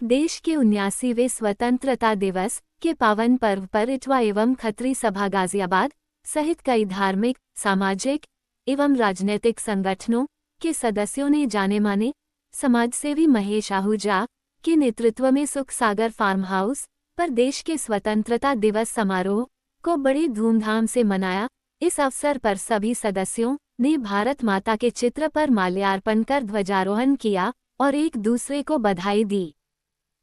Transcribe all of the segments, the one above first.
देश के 79वें स्वतंत्रता दिवस के पावन पर्व पर इटवा एवं खत्री सभा गाजियाबाद सहित कई धार्मिक, सामाजिक एवं राजनीतिक संगठनों के सदस्यों ने जाने माने समाजसेवी महेश आहूजा के नेतृत्व में सुख सागर फार्म हाउस पर देश के स्वतंत्रता दिवस समारोह को बड़ी धूमधाम से मनाया। इस अवसर पर सभी सदस्यों ने भारत माता के चित्र पर माल्यार्पण कर ध्वजारोहण किया और एक दूसरे को बधाई दी।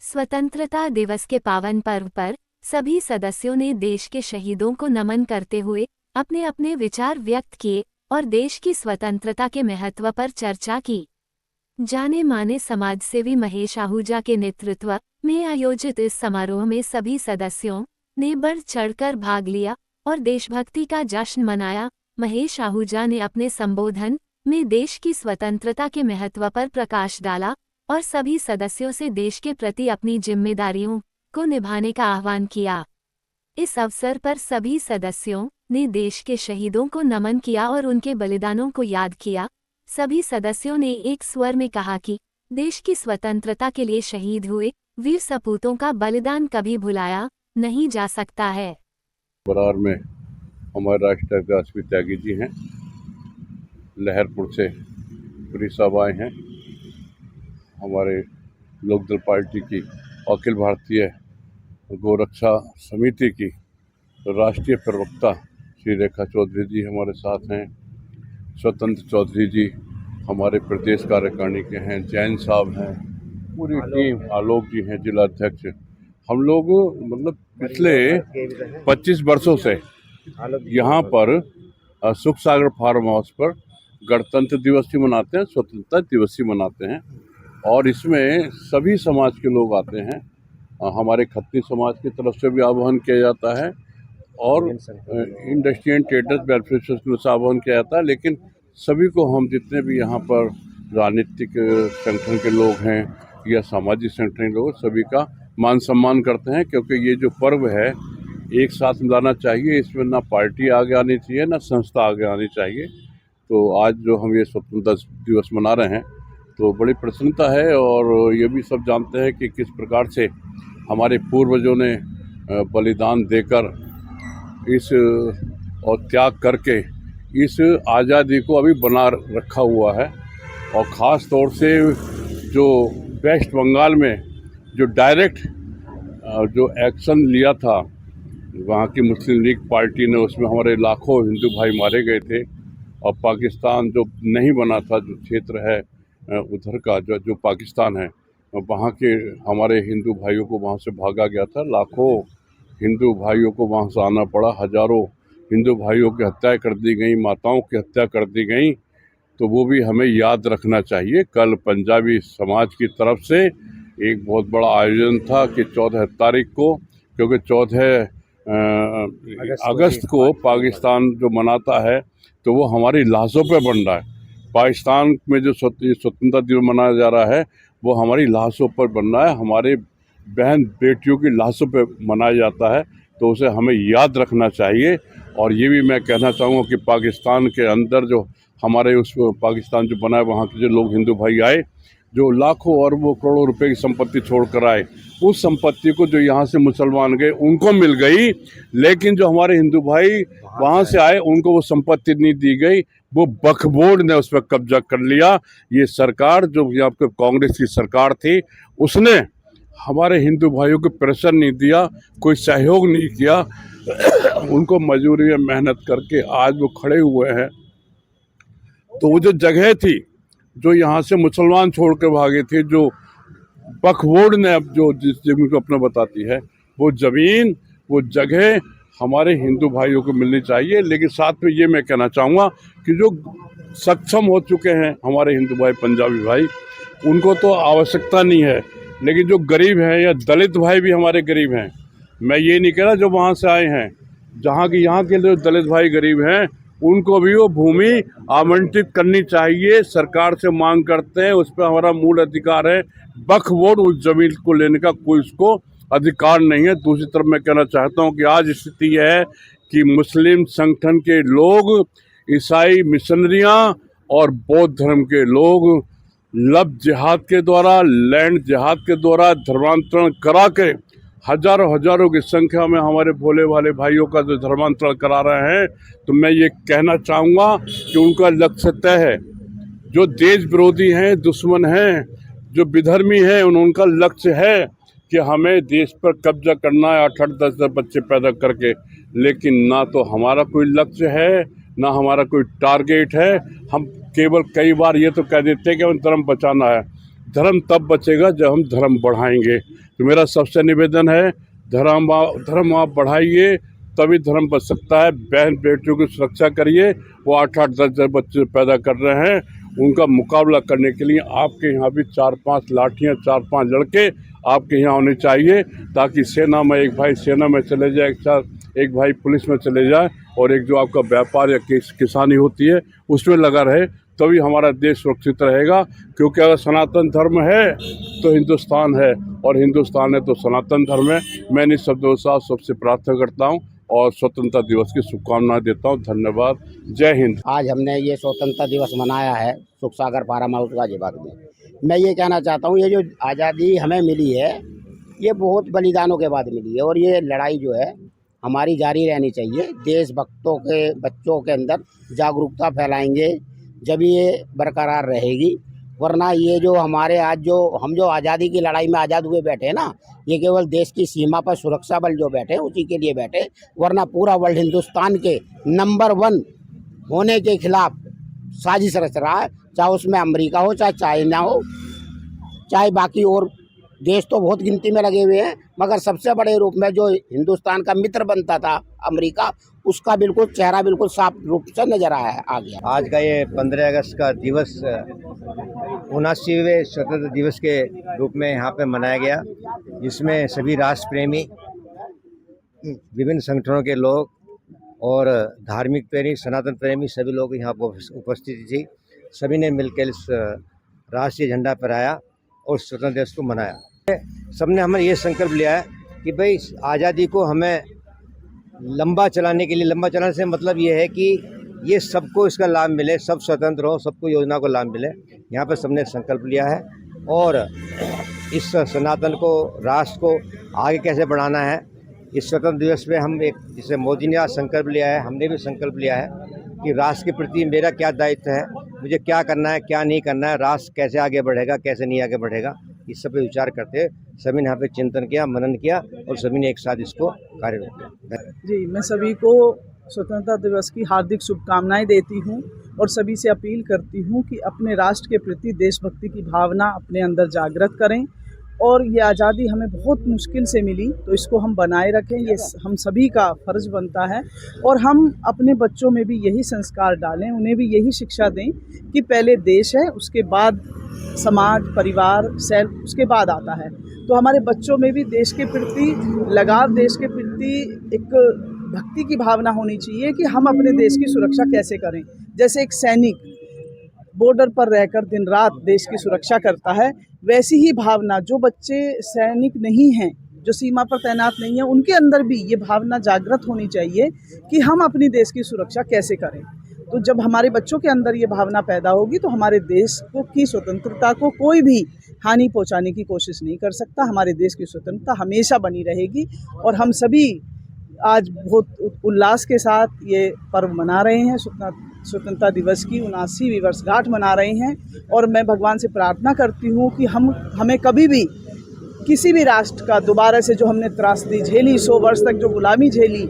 स्वतंत्रता दिवस के पावन पर्व पर सभी सदस्यों ने देश के शहीदों को नमन करते हुए अपने अपने विचार व्यक्त किए और देश की स्वतंत्रता के महत्व पर चर्चा की। जाने माने समाजसेवी महेश आहूजा के नेतृत्व में आयोजित इस समारोह में सभी सदस्यों ने बढ़ चढ़कर भाग लिया और देशभक्ति का जश्न मनाया। महेश आहूजा ने अपने संबोधन में देश की स्वतंत्रता के महत्व पर प्रकाश डाला और सभी सदस्यों से देश के प्रति अपनी जिम्मेदारियों को निभाने का आह्वान किया। इस अवसर पर सभी सदस्यों ने देश के शहीदों को नमन किया और उनके बलिदानों को याद किया। सभी सदस्यों ने एक स्वर में कहा कि देश की स्वतंत्रता के लिए शहीद हुए वीर सपूतों का बलिदान कभी भुलाया नहीं जा सकता है। बरार में हमारे राष्ट्रपिता राष्ट्रपति त्यागी जी हैं, लहरपुर से पुरी साहब आए हैं, हमारे लोकदल पार्टी की अखिल भारतीय गोरक्षा समिति की राष्ट्रीय प्रवक्ता श्री रेखा चौधरी जी हमारे साथ हैं, स्वतंत्र चौधरी जी हमारे प्रदेश कार्यकारिणी के हैं, जैन साहब हैं, पूरी टीम, आलोक जी हैं जिला अध्यक्ष। हम लोग मतलब पिछले 25 वर्षों से यहाँ पर सुख सागर फार्म हाउस पर गणतंत्र दिवस भी मनाते हैं, स्वतंत्रता दिवस भी मनाते हैं और इसमें सभी समाज के लोग आते हैं। हमारे खत्ती समाज की तरफ से भी आह्वान किया जाता है और industry and traders welfare association से आह्वान किया जाता है, लेकिन सभी को हम जितने भी यहाँ पर राजनीतिक संगठन के लोग हैं या सामाजिक संगठन के लोग, सभी का मान सम्मान करते हैं, क्योंकि ये जो पर्व है एक साथ मिलाना चाहिए। इसमें ना पार्टी आगे आनी चाहिए ना संस्था आगे आनी चाहिए। तो आज जो हम ये स्वतंत्रता दिवस मना रहे हैं तो बड़ी प्रसन्नता है और ये भी सब जानते हैं कि किस प्रकार से हमारे पूर्वजों ने बलिदान देकर इस और त्याग करके इस आज़ादी को अभी बना रखा हुआ है। और ख़ास तौर से जो वेस्ट बंगाल में जो डायरेक्ट जो एक्शन लिया था वहाँ की मुस्लिम लीग पार्टी ने, उसमें हमारे लाखों हिंदू भाई मारे गए थे और पाकिस्तान जो नहीं बना था, जो क्षेत्र है उधर का जो पाकिस्तान है, वहाँ के हमारे हिंदू भाइयों को वहाँ से भागा गया था। लाखों हिंदू भाइयों को वहाँ से आना पड़ा, हजारों हिंदू भाइयों की हत्या कर दी गई, माताओं की हत्या कर दी गई। तो वो भी हमें याद रखना चाहिए। कल पंजाबी समाज की तरफ से एक बहुत बड़ा आयोजन था कि 14 तारीख को, क्योंकि 14 अगस्त को पाकिस्तान जो मनाता है तो वो हमारी लाशों पे बन रहा है। पाकिस्तान में जो स्वतंत्रता दिवस मनाया जा रहा है वो हमारी लाशों पर बन रहा है, हमारे बहन बेटियों की लाशों पे मनाया जाता है। तो उसे हमें याद रखना चाहिए। और ये भी मैं कहना चाहूँगा कि पाकिस्तान के अंदर जो हमारे उस पाकिस्तान जो बना है, वहाँ के जो लोग हिंदू भाई आए, जो लाखों अरबों करोड़ों रुपए की संपत्ति छोड़ कर आए, उस संपत्ति को जो यहाँ से मुसलमान गए उनको मिल गई, लेकिन जो हमारे हिंदू भाई वहाँ से आए उनको वो संपत्ति नहीं दी गई। वो वक्फ बोर्ड ने उस पर कब्जा कर लिया। ये सरकार जो यहाँ पे कांग्रेस की सरकार थी, उसने हमारे हिंदू भाइयों को प्रेशर नहीं दिया, कोई सहयोग नहीं किया। उनको मजबूरी में मेहनत करके आज वो खड़े हुए हैं। तो वो जो जगह थी जो यहाँ से मुसलमान छोड़ के भागे थे, जो वक्फ बोर्ड ने अब जो जिस जमीन को अपना बताती है, वो ज़मीन वो जगह हमारे हिंदू भाइयों को मिलनी चाहिए। लेकिन साथ में ये मैं कहना चाहूँगा कि जो सक्षम हो चुके हैं हमारे हिंदू भाई, पंजाबी भाई, उनको तो आवश्यकता नहीं है, लेकिन जो गरीब हैं या दलित भाई भी हमारे गरीब हैं, मैं ये नहीं कह रहा जो वहाँ से आए हैं, जहाँ की यहाँ के जो दलित भाई गरीब हैं उनको भी वो भूमि आवंटित करनी चाहिए। सरकार से मांग करते हैं, उस पर हमारा मूल अधिकार है। वक्फ बोर्ड उस जमीन को लेने का कोई उसको अधिकार नहीं है। दूसरी तरफ मैं कहना चाहता हूँ कि आज स्थिति है कि मुस्लिम संगठन के लोग, ईसाई मिशनरियाँ और बौद्ध धर्म के लोग लब जिहाद के द्वारा, लैंड जिहाद के द्वारा धर्मांतरण करा के हजारों हजारों की संख्या में हमारे भोले भाले भाइयों का जो धर्मांतरण करा रहे हैं, तो मैं ये कहना चाहूँगा कि उनका लक्ष्य तय है। जो देश विरोधी हैं, दुश्मन हैं, जो विधर्मी हैं, उनका लक्ष्य है कि हमें देश पर कब्जा करना है 8-8, 10-10 बच्चे पैदा करके। लेकिन ना तो हमारा कोई लक्ष्य है, ना हमारा कोई टारगेट है। हम केवल कई बार ये तो कह देते हैं कि हमें धर्म बचाना है। धर्म तब बचेगा जब हम धर्म बढ़ाएंगे। तो मेरा सबसे निवेदन है, धर्म आप बढ़ाइए, तभी धर्म बच सकता है। बहन बेटियों की सुरक्षा करिए। वो 8-8, 10-10 बच्चे पैदा कर रहे हैं, उनका मुकाबला करने के लिए आपके यहाँ भी 4-5 लाठियाँ, 4-5 लड़के आपके यहाँ होने चाहिए, ताकि सेना में एक भाई सेना में चले जाए, एक भाई पुलिस में चले जाए, और एक जो आपका व्यापार या किसानी होती है उसमें लगा रहे, तभी हमारा देश सुरक्षित रहेगा। क्योंकि अगर सनातन धर्म है तो हिंदुस्तान है, और हिंदुस्तान है तो सनातन धर्म है। मैं इन शब्दों के साथ सबसे प्रार्थना करता हूँ और स्वतंत्रता दिवस की शुभकामनाएं देता हूँ। धन्यवाद। जय हिंद। आज हमने ये स्वतंत्रता दिवस मनाया है सुखसागर फार्म हाउस गाजियाबाद में। मैं ये कहना चाहता हूँ, ये जो आज़ादी हमें मिली है, ये बहुत बलिदानों के बाद मिली है, और ये लड़ाई जो है हमारी जारी रहनी चाहिए। देशभक्तों के बच्चों के अंदर जागरूकता फैलाएंगे जब ये बरकरार रहेगी, वरना ये जो हमारे आज जो आज़ादी की लड़ाई में आज़ाद हुए बैठे हैं ना, ये केवल देश की सीमा पर सुरक्षा बल जो बैठे हैं उसी के लिए बैठे, वरना पूरा वर्ल्ड हिंदुस्तान के नंबर 1 होने के खिलाफ साजिश रच रहा है। चाहे उसमें अमेरिका हो, चाहे चाइना हो, चाहे बाकी और देश तो बहुत गिनती में लगे हुए हैं, मगर सबसे बड़े रूप में जो हिंदुस्तान का मित्र बनता था अमेरिका, उसका बिल्कुल चेहरा बिल्कुल साफ रूप से नजर आ गया। आज का ये 15 अगस्त का दिवस 79वें स्वतंत्रता दिवस के रूप में यहाँ पे मनाया गया, जिसमें सभी राष्ट्र प्रेमी, विभिन्न संगठनों के लोग और धार्मिक प्रेमी, सनातन प्रेमी सभी लोग यहाँ पर उपस्थित थी। सभी ने मिलकर इस राष्ट्रीय झंडा फहराया और स्वतंत्रता दिवस को मनाया। सबने हमें ये संकल्प लिया है कि भाई आज़ादी को हमें लंबा चलाने के लिए, लंबा चलाने से मतलब ये है कि ये सबको इसका लाभ मिले, सब स्वतंत्र हो, सबको योजना को लाभ मिले। यहाँ पर सबने संकल्प लिया है, और इस सनातन को, राष्ट्र को आगे कैसे बढ़ाना है, इस स्वतंत्र दिवस पे हम एक, जैसे मोदी ने आज संकल्प लिया है, हमने भी संकल्प लिया है कि राष्ट्र के प्रति मेरा क्या दायित्व है, मुझे क्या करना है, क्या नहीं करना है, राष्ट्र कैसे आगे बढ़ेगा, कैसे नहीं आगे बढ़ेगा, इस सब पे विचार करते सभी ने यहाँ पे चिंतन किया, मनन किया, और सभी ने एक साथ इसको कार्यरूप दिया। जी, मैं सभी को स्वतंत्रता दिवस की हार्दिक शुभकामनाएं देती हूँ, और सभी से अपील करती हूँ कि अपने राष्ट्र के प्रति देशभक्ति की भावना अपने अंदर जागृत करें, और ये आज़ादी हमें बहुत मुश्किल से मिली, तो इसको हम बनाए रखें, ये हम सभी का फ़र्ज़ बनता है। और हम अपने बच्चों में भी यही संस्कार डालें, उन्हें भी यही शिक्षा दें कि पहले देश है, उसके बाद समाज, परिवार, सेल्फ, उसके बाद आता है। तो हमारे बच्चों में भी देश के प्रति लगाव, देश के प्रति एक भक्ति की भावना होनी चाहिए कि हम अपने देश की सुरक्षा कैसे करें। जैसे एक सैनिक बॉर्डर पर रहकर दिन रात देश की सुरक्षा करता है, वैसी ही भावना जो बच्चे सैनिक नहीं हैं, जो सीमा पर तैनात नहीं हैं, उनके अंदर भी ये भावना जागृत होनी चाहिए कि हम अपनी देश की सुरक्षा कैसे करें। तो जब हमारे बच्चों के अंदर ये भावना पैदा होगी, तो हमारे देश की स्वतंत्रता को कोई भी हानि पहुंचाने की कोशिश नहीं कर सकता। हमारे देश की स्वतंत्रता हमेशा बनी रहेगी, और हम सभी आज बहुत उल्लास के साथ ये पर्व मना रहे हैं। स्वतंत्रता दिवस की 79वीं वर्षगांठ मना रहे हैं, और मैं भगवान से प्रार्थना करती हूँ कि हमें कभी भी किसी भी राष्ट्र का दोबारा से, जो हमने त्रासदी झेली, 100 वर्ष तक जो गुलामी झेली,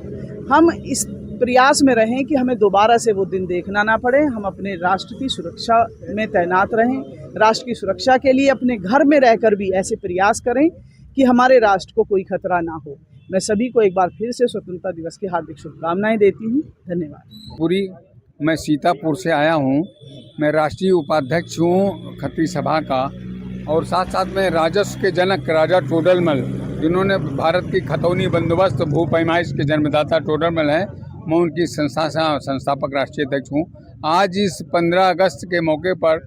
हम इस प्रयास में रहें कि हमें दोबारा से वो दिन देखना ना पड़े। हम अपने राष्ट्र की सुरक्षा में तैनात रहें, राष्ट्र की सुरक्षा के लिए अपने घर में रहकर भी ऐसे प्रयास करें कि हमारे राष्ट्र को कोई खतरा ना हो। मैं सभी को एक बार फिर से स्वतंत्रता दिवस की हार्दिक शुभकामनाएं देती हूँ। धन्यवाद। मैं सीतापुर से आया हूँ। मैं राष्ट्रीय उपाध्यक्ष हूँ खत्री सभा का, और साथ साथ में राजस्व के जनक राजा टोडरमल, जिन्होंने भारत की खतौनी बंदोबस्त भू पैमाइश के जन्मदाता टोडरमल हैं, मैं उनकी संस्थापक राष्ट्रीय अध्यक्ष हूँ। आज इस 15 अगस्त के मौके पर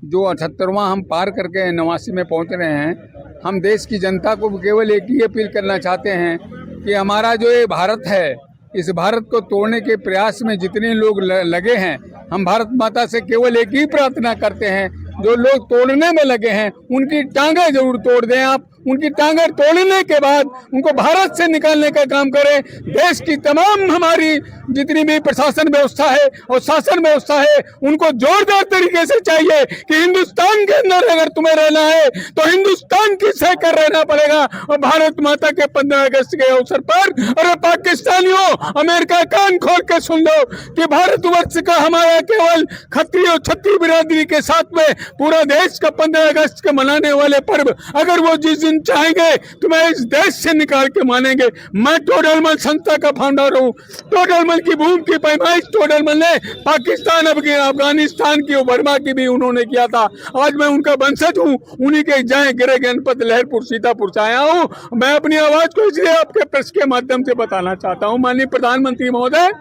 जो 78वां हम पार करके 89 में पहुँच रहे हैं, हम देश की जनता को केवल एक ही अपील करना चाहते हैं कि हमारा जो ये भारत है, इस भारत को तोड़ने के प्रयास में जितने लोग लगे हैं, हम भारत माता से केवल एक ही प्रार्थना करते हैं जो लोग तोड़ने में लगे हैं उनकी टांगें जरूर तोड़ दें आप। उनकी टांगें तोड़ने के बाद उनको भारत से निकालने का काम करें। देश की तमाम हमारी जितनी भी प्रशासन व्यवस्था है और शासन व्यवस्था है उनको जोरदार तरीके से चाहिए कि हिंदुस्तान के अंदर अगर तुम्हें रहना है तो हिंदुस्तान की सहकर रहना पड़ेगा। और भारत माता के 15 अगस्त के अवसर पर अरे पाकिस्तानियों, अमेरिका कान खोल के सुन लो कि भारतवर्ष का हमारा केवल खत्री और छत्री बिरादरी के साथ में पूरा देश का 15 अगस्त के मनाने वाले पर्व अगर वो जिस दिन चाहेंगे तो मैं इस देश से निकाल के मानेंगे। मैं टोडरमल संस्था का फाउंडर हूँ। टोडरमल की भूमि की पैमाइश टोडरमल ने पाकिस्तान, अफगानिस्तान की और बर्मा की भी उन्होंने किया था। आज मैं उनका वंशज हूँ। उन्हीं के जय गिरे जनपद लहरपुर सीतापुर से आया हूँ। मैं अपनी आवाज को इसलिए आपके प्रेस के माध्यम से बताना चाहता हूँ माननीय प्रधानमंत्री महोदय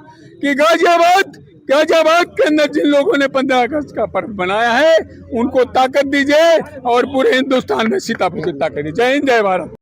कि गाजियाबाद के अंदर जिन लोगों ने 15 अगस्त का पर्व बनाया है उनको ताकत दीजिए और पूरे हिंदुस्तान में सीतापुर की ताकत दीजिए। जय हिंद, जय भारत।